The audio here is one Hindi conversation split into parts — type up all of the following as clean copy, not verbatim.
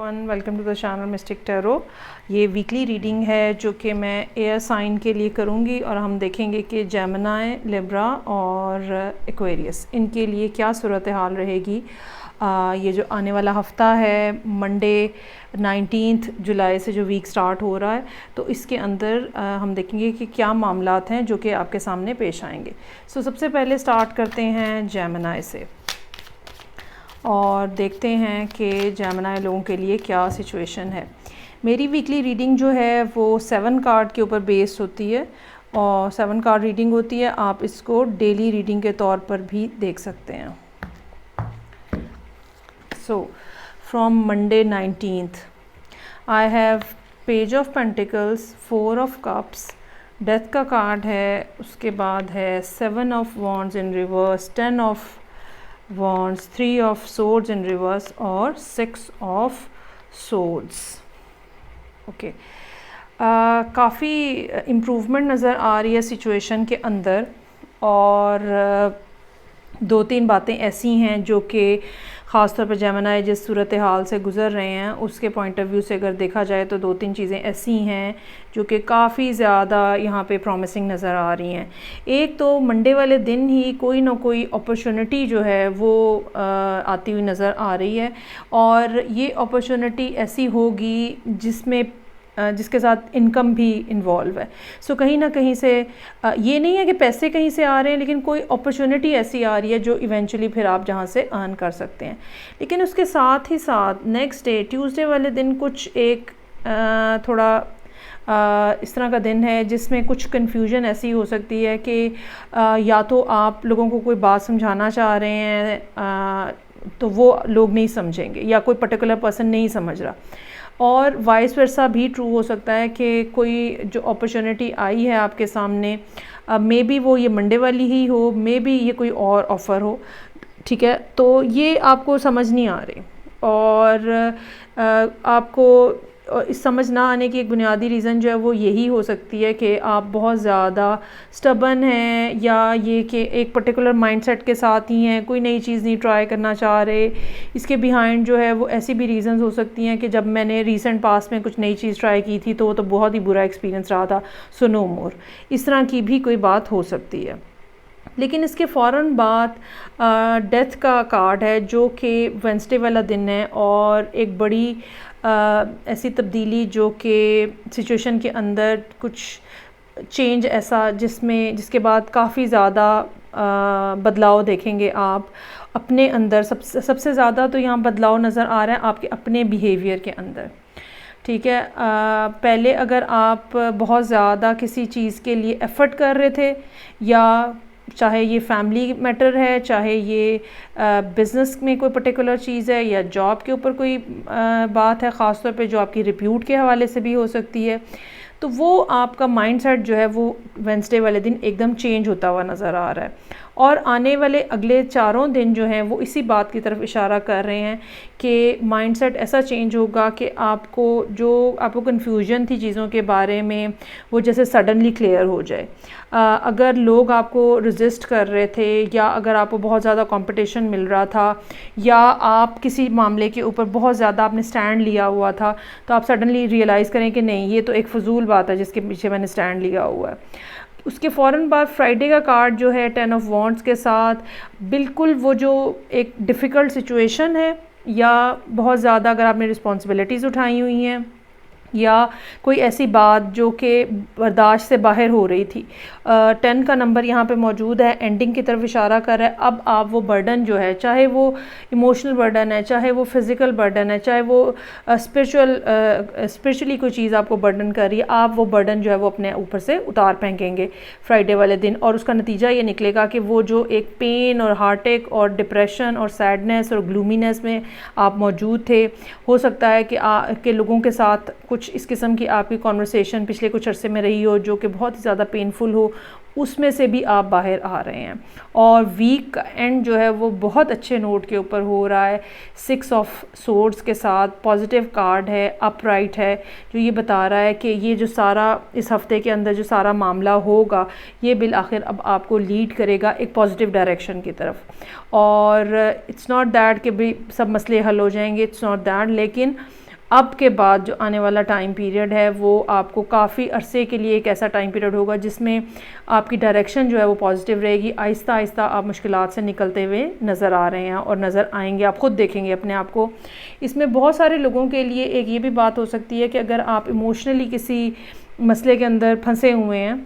Everyone, welcome to the channel mystic tarot. ये वीकली रीडिंग है जो कि मैं एयर साइन के लिए करूँगी और हम देखेंगे कि जेमिनी, लिब्रा और एक्वेरियस इनके लिए क्या सूरत हाल रहेगी। ये जो आने वाला हफ़्ता है, मंडे 19 जुलाई से जो वीक स्टार्ट हो रहा है, तो इसके अंदर हम देखेंगे कि क्या मामलात हैं जो कि आपके सामने पेश आएंगे। सबसे पहले स्टार्ट करते हैं जेमिनी से और देखते हैं कि जेमिनी लोगों के लिए क्या सिचुएशन है। मेरी वीकली रीडिंग जो है वो 7 कार्ड के ऊपर बेस्ड होती है और 7 कार्ड रीडिंग होती है। आप इसको डेली रीडिंग के तौर पर भी देख सकते हैं। From Monday 19th I have page of pentacles, 4 of cups, death का कार्ड है, उसके बाद है 7 of wands in reverse, 10 of Wands, 3 of swords in reverse और 6 of swords। ओके, काफ़ी इम्प्रूवमेंट नज़र आ रही है सिचुएशन के अंदर और 2-3 बातें ऐसी हैं जो कि ख़ास तौर पर जेमिनी जिस सूरत हाल से गुज़र रहे हैं उसके पॉइंट ऑफ व्यू से अगर देखा जाए तो 2-3 चीज़ें ऐसी हैं जो कि काफ़ी ज़्यादा यहाँ पे प्रॉमिसिंग नज़र आ रही हैं। एक तो मंडे वाले दिन ही कोई ना कोई अपॉर्चुनिटी जो है वो आती हुई नज़र आ रही है और ये अपॉर्चुनिटी ऐसी होगी जिसके साथ इनकम भी इन्वॉल्व है। कहीं ना कहीं से ये नहीं है कि पैसे कहीं से आ रहे हैं, लेकिन कोई अपॉर्चुनिटी ऐसी आ रही है जो इवेंचुअली फिर आप जहाँ से अर्न कर सकते हैं। लेकिन उसके साथ ही साथ नेक्स्ट डे ट्यूसडे वाले दिन कुछ एक थोड़ा इस तरह का दिन है जिसमें कुछ कन्फ्यूजन ऐसी हो सकती है कि या तो आप लोगों को कोई बात समझाना चाह रहे हैं तो वो लोग नहीं समझेंगे या कोई पर्टिकुलर पर्सन नहीं समझ रहा, और वाइस वर्सा भी ट्रू हो सकता है कि कोई जो अपॉर्चुनिटी आई है आपके सामने मे बी वो ये मंडे वाली ही हो, मे बी ये कोई और ऑफ़र हो। ठीक है, तो ये आपको समझ नहीं आ रही और आपको इस समझ ना आने की एक बुनियादी रीज़न जो है वो यही हो सकती है कि आप बहुत ज़्यादा स्टबन हैं या ये कि एक पर्टिकुलर माइंडसेट के साथ ही हैं, कोई नई चीज़ नहीं ट्राई करना चाह रहे। इसके बिहाइंड जो है वो ऐसी भी रीज़न्स हो सकती हैं कि जब मैंने रीसेंट पास में कुछ नई चीज़ ट्राई की थी तो वो तो बहुत ही बुरा एक्सपीरियंस रहा था, सो नो मोर। इस तरह की भी कोई बात हो सकती है। लेकिन इसके फ़ौरन बाद डेथ का कार्ड है जो कि वेंसडे वाला दिन है और एक बड़ी ऐसी तब्दीली जो कि सिचुएशन के अंदर कुछ चेंज ऐसा जिसके बाद काफ़ी ज़्यादा बदलाव देखेंगे आप अपने अंदर। सबसे ज़्यादा तो यहाँ बदलाव नज़र आ रहा है आपके अपने बिहेवियर के अंदर। ठीक है, पहले अगर आप बहुत ज़्यादा किसी चीज़ के लिए एफ़र्ट कर रहे थे, या चाहे ये फैमिली मैटर है, चाहे ये बिज़नेस में कोई पर्टिकुलर चीज़ है, या जॉब के ऊपर कोई बात है, ख़ास तौर पे जो आपकी रिप्यूट के हवाले से भी हो सकती है, तो वो आपका माइंडसेट जो है वो वेंसडे वाले दिन एकदम चेंज होता हुआ नज़र आ रहा है। और आने वाले अगले 4 दिन जो हैं वो इसी बात की तरफ इशारा कर रहे हैं कि माइंडसेट ऐसा चेंज होगा कि आपको कन्फ्यूजन थी चीज़ों के बारे में वो जैसे सडनली क्लियर हो जाए। अगर लोग आपको रेजिस्ट कर रहे थे, या अगर आपको बहुत ज़्यादा कंपटीशन मिल रहा था, या आप किसी मामले के ऊपर बहुत ज़्यादा आपने स्टैंड लिया हुआ था, तो आप सडनली रियलाइज़ करें कि नहीं, ये तो एक फ़जूल बात है जिसके पीछे मैंने स्टैंड लिया हुआ है। उसके फ़ौरन बाद फ्राइडे का कार्ड जो है 10 ऑफ वॉन्ड्स के साथ, बिल्कुल वो जो एक डिफ़िकल्ट सिचुएशन है या बहुत ज़्यादा अगर आपने रिस्पॉन्सिबिलिटीज़ उठाई हुई हैं या कोई ऐसी बात जो कि बर्दाश्त से बाहर हो रही थी, 10 का नंबर यहाँ पे मौजूद है, एंडिंग की तरफ इशारा कर रहा है। अब आप वो बर्डन जो है, चाहे वो इमोशनल बर्डन है, चाहे वो फिज़िकल बर्डन है, चाहे वो स्पिरिचुअली कोई चीज़ आपको बर्डन कर रही है, आप वो बर्डन जो है वो अपने ऊपर से उतार फेंकेंगे फ्राइडे वाले दिन। और उसका नतीजा ये निकलेगा कि वो जो एक पेन और हार्टेक और डिप्रेशन और सैडनेस और ग्लूमीनेस में आप मौजूद थे, हो सकता है कि लोगों के साथ कुछ इस किस्म की आपकी कॉन्वर्सेशन पिछले कुछ अरसे में रही हो जो कि बहुत ही ज़्यादा पेनफुल हो, उसमें से भी आप बाहर आ रहे हैं। और वीक का एंड जो है वो बहुत अच्छे नोट के ऊपर हो रहा है, 6 ऑफ सोर्ड्स के साथ, पॉजिटिव कार्ड है, अपराइट है, जो ये बता रहा है कि ये जो सारा इस हफ्ते के अंदर जो सारा मामला होगा ये बिल आखिर अब आपको लीड करेगा एक पॉजिटिव डायरेक्शन की तरफ। और इट्स नॉट दैट कि भाई सब मसले हल हो जाएंगे, इट्स नॉट दैट, लेकिन अब के बाद जो आने वाला टाइम पीरियड है वो आपको काफ़ी अरसे के लिए एक ऐसा टाइम पीरियड होगा जिसमें आपकी डायरेक्शन जो है वो पॉजिटिव रहेगी। आहिस्ता आहिस्ता आप मुश्किलात से निकलते हुए नज़र आ रहे हैं और नज़र आएंगे, आप ख़ुद देखेंगे अपने आप को। इसमें बहुत सारे लोगों के लिए एक ये भी बात हो सकती है कि अगर आप इमोशनली किसी मसले के अंदर फंसे हुए हैं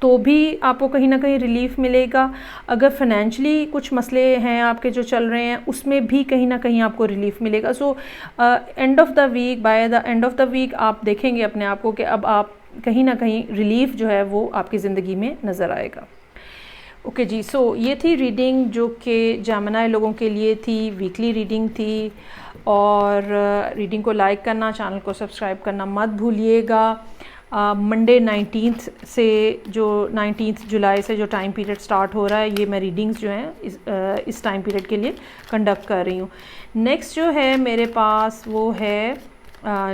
तो भी आपको कहीं ना कहीं रिलीफ मिलेगा। अगर फाइनेंशियली कुछ मसले हैं आपके जो चल रहे हैं उसमें भी कहीं ना कहीं आपको रिलीफ मिलेगा। So end of the week, by the end of the week आप देखेंगे अपने आप को कि अब आप कहीं ना कहीं रिलीफ जो है वो आपकी ज़िंदगी में नज़र आएगा। ओके जी, सो ये थी रीडिंग जो कि जेमिनी लोगों के लिए थी, वीकली रीडिंग थी। और रीडिंग को लाइक करना, चैनल को सब्सक्राइब करना मत भूलिएगा। मंडे 19 से जो 19 जुलाई से जो टाइम पीरियड स्टार्ट हो रहा है, ये मैं रीडिंग्स जो हैं इस टाइम पीरियड के लिए कंडक्ट कर रही हूँ। नेक्स्ट जो है मेरे पास वो है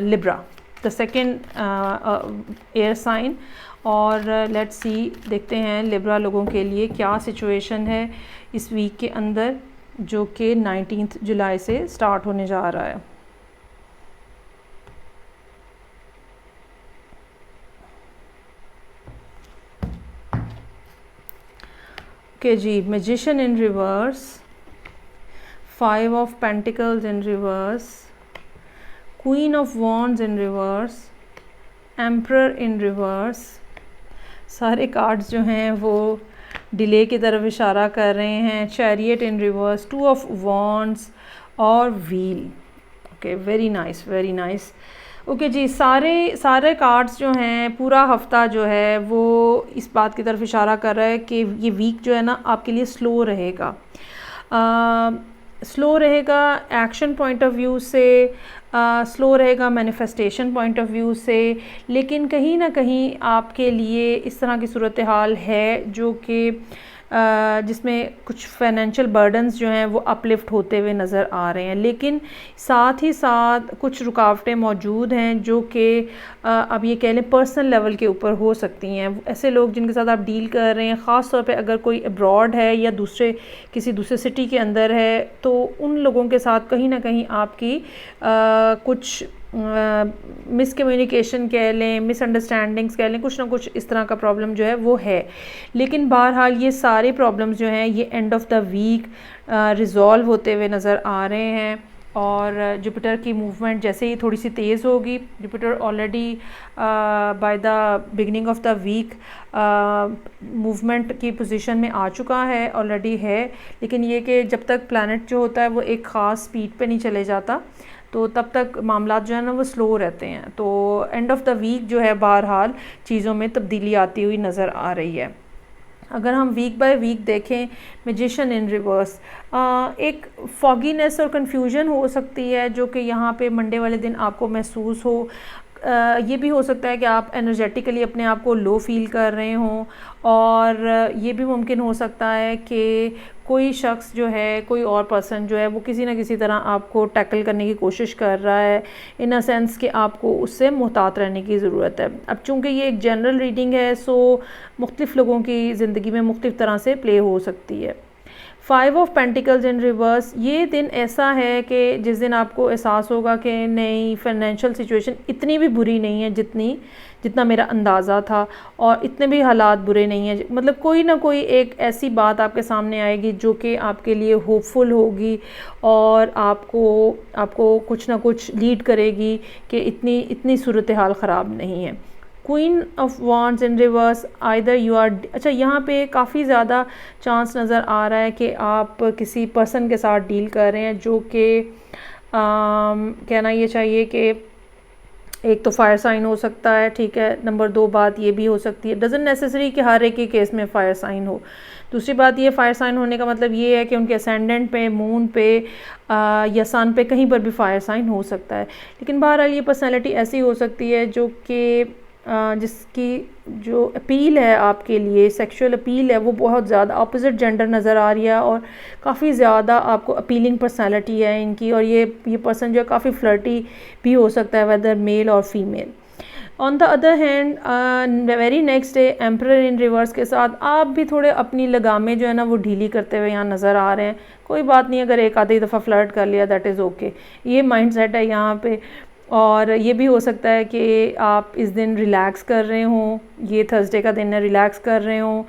Libra, the second air sign. और लेट्स सी, देखते हैं लिब्रा लोगों के लिए क्या सिचुएशन है इस वीक के अंदर जो कि 19 जुलाई से स्टार्ट होने जा रहा है। ओके जी, magician in reverse, 5 of pentacles in reverse, queen of wands in reverse, emperor in reverse. सारे कार्ड्स जो हैं वो डिले की तरफ इशारा कर रहे हैं। Chariot in reverse, 2 of wands और wheel. Okay, very nice, very nice. Okay जी, सारे कार्ड्स जो हैं, पूरा हफ्ता जो है वो इस बात की तरफ इशारा कर रहा है कि ये वीक जो है ना आपके लिए स्लो रहेगा। स्लो रहेगा एक्शन पॉइंट ऑफ व्यू से, स्लो रहेगा मैनिफेस्टेशन पॉइंट ऑफ व्यू से, लेकिन कहीं ना कहीं आपके लिए इस तरह की सूरत हाल है जो कि जिसमें कुछ फाइनेंशियल बर्डन्स जो हैं वो अपलिफ्ट होते हुए नज़र आ रहे हैं। लेकिन साथ ही साथ कुछ रुकावटें मौजूद हैं जो कि अब ये कह लें पर्सनल लेवल के ऊपर हो सकती हैं। ऐसे लोग जिनके साथ आप डील कर रहे हैं, ख़ास तौर पे अगर कोई अब्रॉड है या किसी दूसरे सिटी के अंदर है, तो उन लोगों के साथ कहीं ना कहीं आपकी कुछ मिसकम्युनिकेशन कह लें, मिसअंडरस्टैंडिंग्स कह लें, कुछ ना कुछ इस तरह का प्रॉब्लम जो है वो है। लेकिन बहरहाल ये सारे प्रॉब्लम्स जो हैं ये end of the week resolve होते हुए नज़र आ रहे हैं। और जुपिटर की मूवमेंट जैसे ही थोड़ी सी तेज़ होगी, Jupiter already by the beginning of the week movement की पोजीशन में आ चुका है, ऑलरेडी है। लेकिन ये कि जब तक प्लैनेट जो होता है वो एक ख़ास स्पीड पे नहीं चले जाता तो तब तक मामला जो है ना वो स्लो रहते हैं। तो एंड ऑफ द वीक जो है बहरहाल चीज़ों में तब्दीली आती हुई नज़र आ रही है। अगर हम वीक बाय वीक देखें, मैजिशियन इन रिवर्स, एक फॉगीनेस और कन्फ्यूजन हो सकती है जो कि यहाँ पे मंडे वाले दिन आपको महसूस हो। ये भी हो सकता है कि आप एनर्जेटिकली अपने आप को लो फील कर रहे हों, और ये भी मुमकिन हो सकता है कि कोई शख्स जो है, कोई और पर्सन जो है वो किसी न किसी तरह आपको टैकल करने की कोशिश कर रहा है, इन अ सेंस कि आपको उससे मुहतात रहने की ज़रूरत है। अब चूँकि ये एक जनरल रीडिंग है, सो मुख्तलिफ़ लोगों की ज़िंदगी में मुख्तलिफ़ तरह से प्ले हो सकती है। 5 ऑफ पेंटिकल्स इन रिवर्स, ये दिन ऐसा है कि जिस दिन आपको एहसास होगा कि नहीं, फाइनेंशियल सिचुएशन इतनी भी बुरी नहीं है जितना मेरा अंदाज़ा था, और इतने भी हालात बुरे नहीं हैं। मतलब कोई ना कोई एक ऐसी बात आपके सामने आएगी जो कि आपके लिए होपफुल होगी और आपको कुछ ना कुछ लीड करेगी कि इतनी सूरत हाल ख़राब नहीं है। Queen of wands in reverse, either you are, अच्छा यहाँ पे काफ़ी ज़्यादा चांस नज़र आ रहा है कि आप किसी पर्सन के साथ डील कर रहे हैं जो कि कहना ये चाहिए कि एक तो फायर साइन हो सकता है, ठीक है। नंबर 2 बात ये भी हो सकती है, डजंट नेसेसरी कि हर एक के केस में फायर साइन हो। दूसरी बात ये, फायर साइन होने का मतलब ये है कि उनके असेंडेंट पे, मून पे या सन पे कहीं पर भी फायर साइन हो सकता है। लेकिन बहरहाल ये पर्सनैलिटी ऐसी हो सकती है जो कि जिसकी जो अपील है आपके लिए, सेक्सुअल अपील है, वो बहुत ज़्यादा अपोजिट जेंडर नज़र आ रही है और काफ़ी ज़्यादा आपको अपीलिंग पर्सनैलिटी है इनकी। और ये पर्सन जो है काफ़ी फ्लर्टी भी हो सकता है, वेदर मेल और female. On the other hand very next day emperor in reverse के साथ आप भी थोड़े अपनी लगामें जो है ना वो ढीली करते हुए यहाँ नज़र आ रहे हैं। कोई बात नहीं, अगर एक आधी दफ़ा फ्लर्ट कर लिया दैट इज़ ओके, ये माइंड सेट है यहाँ पे। और ये भी हो सकता है कि आप इस दिन रिलैक्स कर रहे हों, ये थर्सडे का दिन है, रिलैक्स कर रहे हों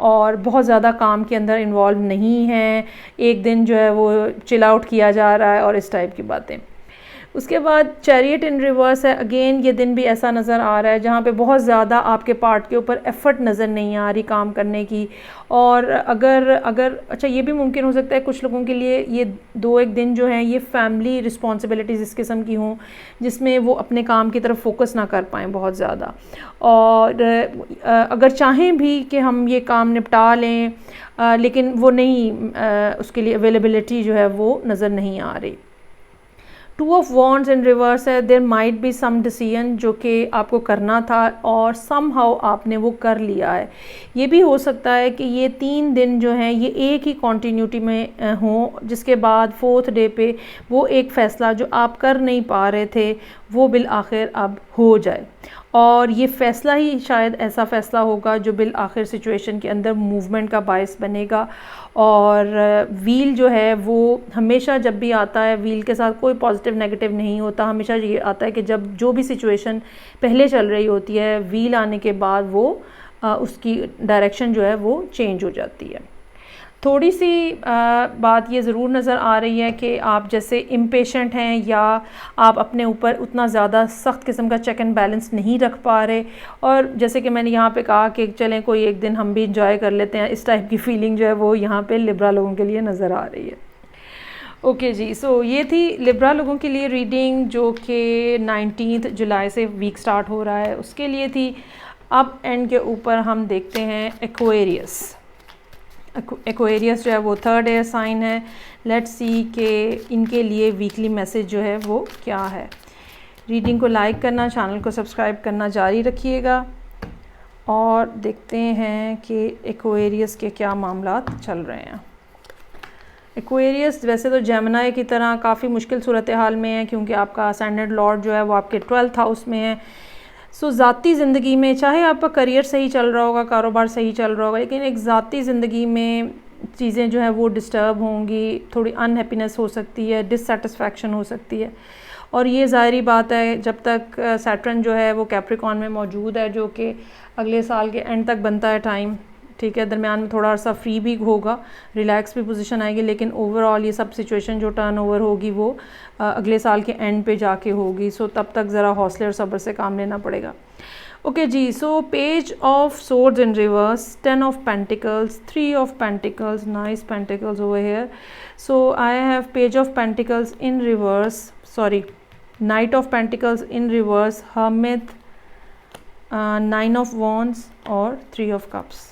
और बहुत ज़्यादा काम के अंदर इन्वॉल्व नहीं हैं, एक दिन जो है वो चिल आउट किया जा रहा है और इस टाइप की बातें। उसके बाद चैरियट इन रिवर्स है। अगेन ये दिन भी ऐसा नज़र आ रहा है जहाँ पे बहुत ज़्यादा आपके पार्ट के ऊपर एफ़र्ट नज़र नहीं आ रही काम करने की। और अगर अगर अच्छा, ये भी मुमकिन हो सकता है कुछ लोगों के लिए ये 2-1 दिन जो हैं ये फैमिली रिस्पॉन्सिबिलिटीज़ इस किस्म की हों जिसमें वो अपने काम की तरफ फोकस ना कर पाएँ बहुत ज़्यादा, और अगर चाहें भी कि हम ये काम निपटा लें लेकिन वो नहीं, उसके लिए अवेलेबिलिटी जो है वो नज़र नहीं आ रही। 2 ऑफ वॉन्ड्स इन रिवर्स है। There might be some decision जो कि आपको करना था और सम हाउ आपने वो कर लिया है। ये भी हो सकता है कि ये 3 दिन जो हैं ये एक ही कॉन्टीन्यूटी में हों, जिसके बाद 4th डे पे वो एक फ़ैसला जो आप कर नहीं पा रहे थे वो बिल आखिर अब हो जाए, और ये फ़ैसला ही शायद ऐसा फ़ैसला होगा जो बिल आखिर सिचुएशन के अंदर मूवमेंट का बायस बनेगा। और व्हील जो है वो हमेशा जब भी आता है, व्हील के साथ कोई पॉजिटिव नेगेटिव नहीं होता, हमेशा ये आता है कि जब जो भी सिचुएशन पहले चल रही होती है, व्हील आने के बाद वो उसकी डायरेक्शन जो है वो चेंज हो जाती है। थोड़ी सी बात ये ज़रूर नज़र आ रही है कि आप जैसे इम्पेशेंट हैं या आप अपने ऊपर उतना ज़्यादा सख्त किस्म का चेक एंड बैलेंस नहीं रख पा रहे, और जैसे कि मैंने यहाँ पे कहा कि चलें कोई एक दिन हम भी इंजॉय कर लेते हैं, इस टाइप की फ़ीलिंग जो है वो यहाँ पे लिब्रा लोगों के लिए नज़र आ रही है। ओके जी, सो ये थी लिब्रा लोगों के लिए रीडिंग जो कि 19 जुलाई से वीक स्टार्ट हो रहा है, उसके लिए थी। अब एंड के ऊपर हम देखते हैं एक्वेरियस। एक्वेरियस जो है वो 3rd एयर साइन है। लेट्स सी कि इनके लिए वीकली मैसेज जो है वो क्या है। रीडिंग को लाइक करना, चैनल को सब्सक्राइब करना जारी रखिएगा और देखते हैं कि एक्वेरियस के क्या मामलात चल रहे हैं। एक्वेरियस वैसे तो जेमिनी की तरह काफ़ी मुश्किल सूरत हाल में है, क्योंकि आपका असेंडेंट लॉर्ड जो है वो आपके 12th हाउस में है। सो ज़ाती ज़िंदगी में चाहे आपका करियर सही चल रहा होगा, कारोबार सही चल रहा होगा, लेकिन एक ज़ाती ज़िंदगी में चीज़ें जो है वो डिस्टर्ब होंगी, थोड़ी अनहैप्पीनेस हो सकती है, डिससेटिस्फैक्शन हो सकती है। और ये ज़ाहिरी बात है जब तक सैटर्न जो है वो कैप्रिकॉन में मौजूद है, जो कि अगले साल के एंड तक बनता है टाइम, ठीक है, दरमियान में थोड़ा अर्सा फ्री भी होगा, रिलैक्स भी पोजीशन आएगी, लेकिन ओवरऑल ये सब सिचुएशन जो टर्न ओवर होगी वो अगले साल के एंड पे जाके होगी। सो तब तक ज़रा हौसले और सब्र से काम लेना पड़ेगा। ओके जी, so page of swords in reverse, 10 of pentacles, 3 of pentacles, nice pentacles over here. So I have page of pentacles in reverse, sorry, knight of pentacles in reverse, hermit, 9 of wands और 3 ऑफ कप्स।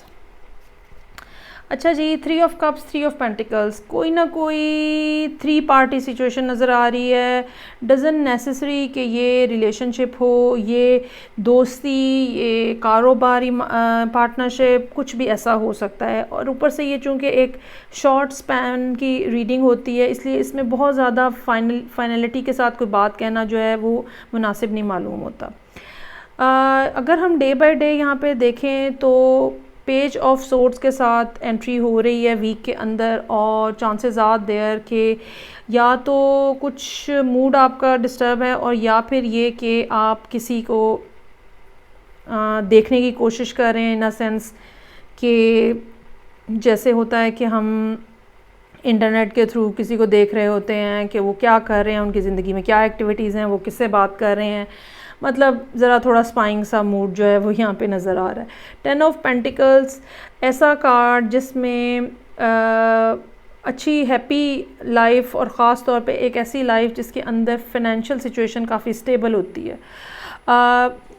अच्छा जी, 3 ऑफ कप्स, 3 ऑफ पेंटिकल्स, कोई ना कोई 3 पार्टी सिचुएशन नज़र आ रही है। डजंट नेसेसरी कि ये रिलेशनशिप हो, ये दोस्ती, ये कारोबारी पार्टनरशिप, कुछ भी ऐसा हो सकता है। और ऊपर से ये चूँकि एक शॉर्ट स्पैन की रीडिंग होती है, इसलिए इसमें बहुत ज़्यादा फाइनलिटी के साथ कोई बात कहना जो है वो मुनासिब नहीं मालूम होता। अगर हम डे बाय डे यहाँ पे देखें तो पेज ऑफ सोर्ड्स के साथ एंट्री हो रही है वीक के अंदर, और चांसेस आर देयर कि या तो कुछ मूड आपका डिस्टर्ब है, और या फिर ये कि आप किसी को देखने की कोशिश कर रहे हैं, इन अ सेंस कि जैसे होता है कि हम इंटरनेट के थ्रू किसी को देख रहे होते हैं कि वो क्या कर रहे हैं, उनकी ज़िंदगी में क्या एक्टिविटीज़ हैं, वो किससे बात कर रहे हैं, मतलब ज़रा थोड़ा स्पाइंग सा मूड जो है वो यहाँ पे नज़र आ रहा है। 10 ऑफ पेंटिकल्स ऐसा कार्ड जिसमें अच्छी हैप्पी लाइफ, और ख़ास तौर पे एक ऐसी लाइफ जिसके अंदर फाइनेंशियल सिचुएशन काफ़ी स्टेबल होती है।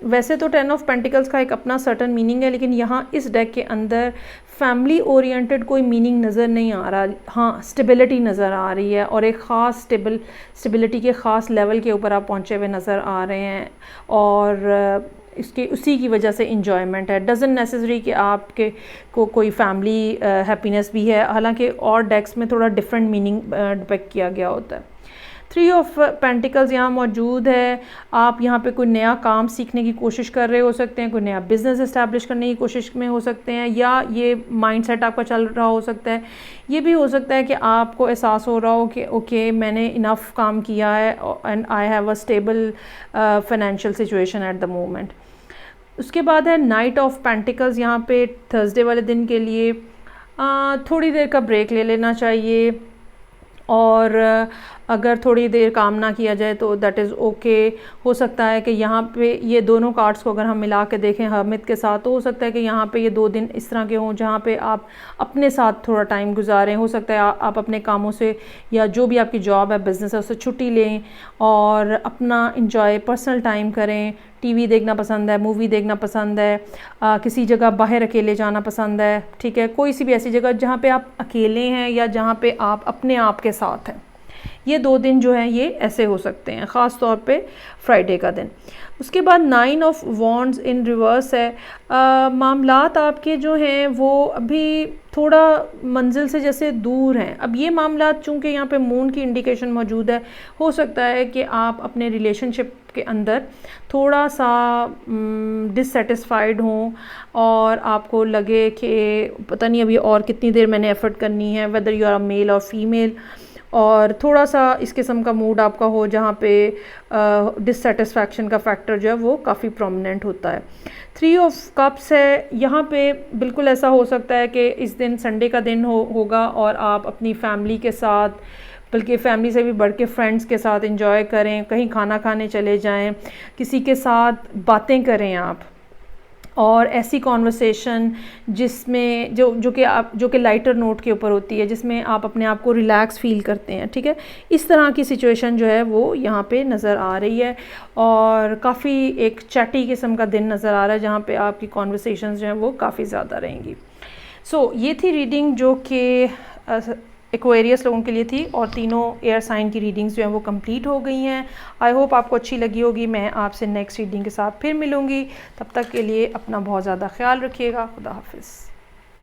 वैसे तो 10 ऑफ पेंटिकल्स का एक अपना सर्टन मीनिंग है, लेकिन यहाँ इस डेक के अंदर फैमिली ओरिएंटेड कोई मीनिंग नज़र नहीं आ रहा। हाँ, स्टेबिलिटी नज़र आ रही है, और एक ख़ास स्टेबिलिटी के ख़ास लेवल के ऊपर आप पहुँचे हुए नज़र आ रहे हैं, और इसके उसी की वजह से इंजॉयमेंट है। डजंट नेसेसरी कि आपके को कोई फैमिली हैप्पीनेस भी है, हालांकि और डेक्स में थोड़ा डिफरेंट मीनिंग डिपेक्ट किया गया होता है। 3 ऑफ पेंटिकल्स यहाँ मौजूद है। आप यहाँ पे कोई नया काम सीखने की कोशिश कर रहे हो सकते हैं, कोई नया बिज़नेस इस्टेब्लिश करने की कोशिश में हो सकते हैं, या ये माइंडसेट आपका चल रहा हो सकता है। ये भी हो सकता है कि आपको एहसास हो रहा हो कि ओके मैंने इनफ काम किया है and I have a stable financial situation at the moment. उसके बाद है नाइट ऑफ पेंटिकल्स, यहाँ पे थर्सडे वाले दिन के लिए थोड़ी देर का ब्रेक ले लेना चाहिए, और अगर थोड़ी देर काम ना किया जाए तो दैट इज़ ओके। हो सकता है कि यहाँ पे ये दोनों कार्ड्स को अगर हम मिला के देखें हर्मिट के साथ, तो हो सकता है कि यहाँ पे ये 2 दिन इस तरह के हों जहाँ पे आप अपने साथ थोड़ा टाइम गुजारें। हो सकता है आप अपने कामों से या जो भी आपकी जॉब है, बिज़नेस है, उससे छुट्टी लें और अपना इंजॉय पर्सनल टाइम करें। टीवी देखना पसंद है, मूवी देखना पसंद है, किसी जगह बाहर अकेले जाना पसंद है, ठीक है, कोई सी भी ऐसी जगह जहाँ पे आप अकेले हैं या जहाँ पे आप अपने आप के साथ हैं। ये 2 दिन जो हैं ये ऐसे हो सकते हैं, ख़ास तौर पे फ्राइडे का दिन। उसके बाद 9 ऑफ वॉन्ड्स इन रिवर्स है। मामलात आपके जो हैं वो अभी थोड़ा मंजिल से जैसे दूर हैं। अब ये मामलात चूँकि यहाँ पे मून की इंडिकेशन मौजूद है, हो सकता है कि आप अपने रिलेशनशिप के अंदर थोड़ा सा डिससेटिस्फाइड हों और आपको लगे कि पता नहीं अभी और कितनी देर मैंने एफ़र्ट करनी है, whether you are a male और फीमेल, और थोड़ा सा इस किस्म का मूड आपका हो जहाँ पे डिससेटिस्फैक्शन का फैक्टर जो है वो काफ़ी प्रोमिनेंट होता है। 3 ऑफ कप्स है, यहाँ पे बिल्कुल ऐसा हो सकता है कि इस दिन संडे का दिन होगा और आप अपनी फैमिली के साथ, बल्कि फ़ैमिली से भी बढ़ के फ्रेंड्स के साथ एंजॉय करें, कहीं खाना खाने चले जाएं, किसी के साथ बातें करें आप, और ऐसी कॉन्वर्सेशन जिसमें जो कि लाइटर नोट के ऊपर होती है, जिसमें आप अपने आप को रिलैक्स फील करते हैं, ठीक है। इस तरह की सिचुएशन जो है वो यहाँ पे नज़र आ रही है और काफ़ी एक चैटी किस्म का दिन नज़र आ रहा है जहाँ पे आपकी कॉन्वर्सेशंस जो हैं वो काफ़ी ज़्यादा रहेंगी। सो ये थी रीडिंग जो कि एक्वेरियस लोगों के लिए थी, और तीनों एयर साइन की रीडिंग्स जो हैं वो कंप्लीट हो गई हैं। आई होप आपको अच्छी लगी होगी। मैं आपसे नेक्स्ट रीडिंग के साथ फिर मिलूँगी, तब तक के लिए अपना बहुत ज़्यादा ख्याल रखिएगा। खुदा हाफिज़।